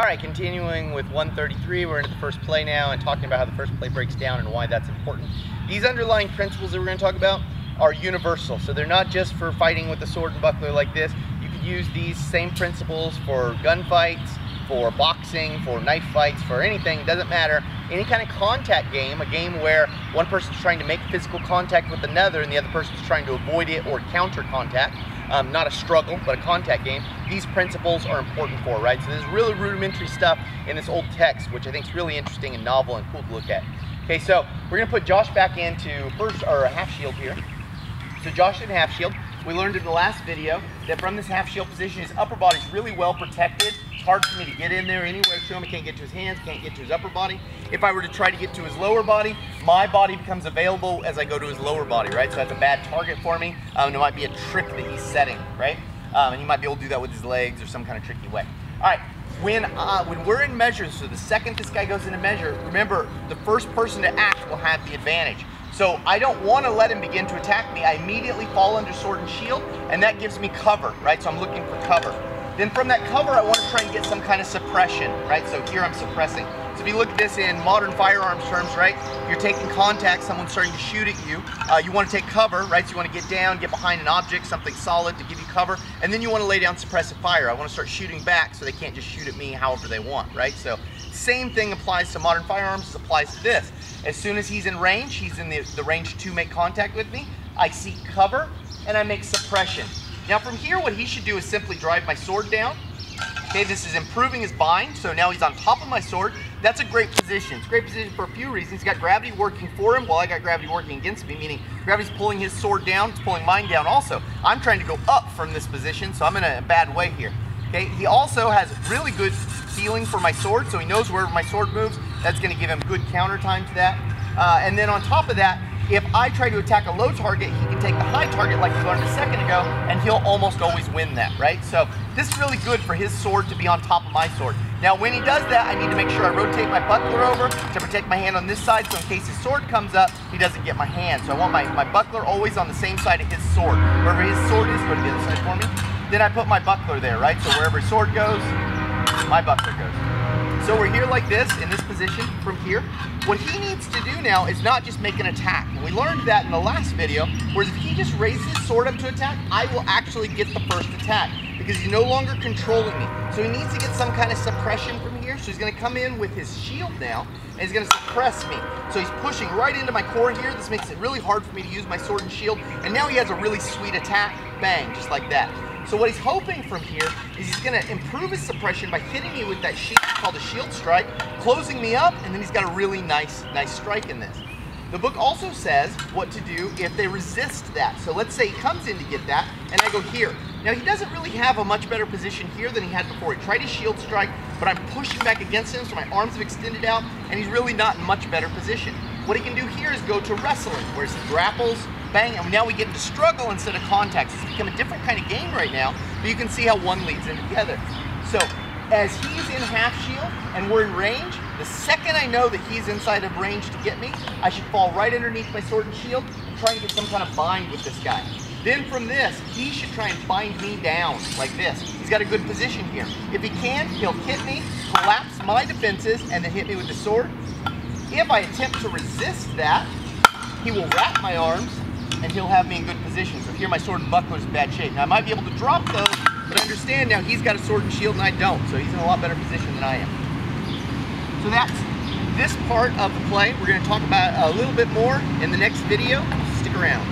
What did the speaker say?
All right, continuing with 133, we're into the first play now and talking about how the first play breaks down and why that's important. These underlying principles that we're going to talk about are universal, so they're not just for fighting with the sword and buckler like this. You could use these same principles for gunfights, for boxing, for knife fights, for anything, doesn't matter. Any kind of contact game, a game where one person's trying to make physical contact with another and the other person's trying to avoid it or counter contact. Not a struggle, but a contact game. These principles are important for, right? So there's really rudimentary stuff in this old text, which I think is really interesting and novel and cool to look at. Okay, so we're gonna put Josh back into first, or a half shield here. So Josh in half shield. We learned in the last video that from this half shield position, his upper body is really well protected. It's hard for me to get in there anywhere to him. I can't get to his hands, can't get to his upper body. If I were to try to get to his lower body, my body becomes available as I go to his lower body, right? So that's a bad target for me. It might be a trick that he's setting, right? And he might be able to do that with his legs or some kind of tricky way. All right, when we're in measure, so the second this guy goes into measure, remember, the first person to act will have the advantage. So I don't want to let him begin to attack me. I immediately fall under sword and shield, and that gives me cover, right? So I'm looking for cover. Then from that cover, I want to try and get some kind of suppression, right? So here I'm suppressing. So if you look at this in modern firearms terms, right? You're taking contact, someone's starting to shoot at you. You want to take cover, right? So you want to get down, get behind an object, something solid to give you cover. And then you want to lay down suppressive fire. I want to start shooting back so they can't just shoot at me however they want, right? So same thing applies to modern firearms as applies to this. As soon as he's in range, he's in the range to make contact with me, I seek cover and I make suppression. Now from here, what he should do is simply drive my sword down. Okay, this is improving his bind, so now he's on top of my sword. That's a great position. It's a great position for a few reasons. He's got gravity working for him while I got gravity working against me, meaning gravity's pulling his sword down, it's pulling mine down also. I'm trying to go up from this position, so I'm in a bad way here. Okay, he also has really good feeling for my sword, so he knows where my sword moves. That's going to give him good counter time to that. And then on top of that, if I try to attack a low target, he can take the high target like we learned a second ago, and he'll almost always win that, right? So this is really good for his sword to be on top of my sword. Now when he does that, I need to make sure I rotate my buckler over to protect my hand on this side, so in case his sword comes up, he doesn't get my hand. So I want my buckler always on the same side of his sword. Wherever his sword is, go to the other side for me. Then I put my buckler there, right? So wherever his sword goes, my buckler goes. So we're here like this, in this position from here. What he needs to do now is not just make an attack. And we learned that in the last video, whereas if he just raises his sword up to attack, I will actually get the first attack because he's no longer controlling me. So he needs to get some kind of suppression from here. So he's gonna come in with his shield now, and he's gonna suppress me. So he's pushing right into my core here. This makes it really hard for me to use my sword and shield. And now he has a really sweet attack, bang, just like that. So what he's hoping from here is he's going to improve his suppression by hitting me with that shield called a shield strike, closing me up, and then he's got a really nice strike in this. The book also says what to do if they resist that. So let's say he comes in to get that, and I go here. Now he doesn't really have a much better position here than he had before. He tried his shield strike, but I'm pushing back against him, so my arms have extended out, and he's really not in much better position. What he can do here is go to wrestling, where he grapples, bang, and now we get into struggle instead of contact. It's become a different kind of game right now, but you can see how one leads into the other. So as he's in half shield and we're in range, the second I know that he's inside of range to get me, I should fall right underneath my sword and shield and try and get some kind of bind with this guy. Then from this, he should try and bind me down like this. He's got a good position here. If he can, he'll hit me, collapse my defenses, and then hit me with the sword. If I attempt to resist that, he will wrap my arms and he'll have me in good position. So here my sword and buckler is in bad shape. Now I might be able to drop those, but understand now he's got a sword and shield and I don't, so he's in a lot better position than I am. So that's this part of the play. We're going to talk about a little bit more in the next video. Stick around.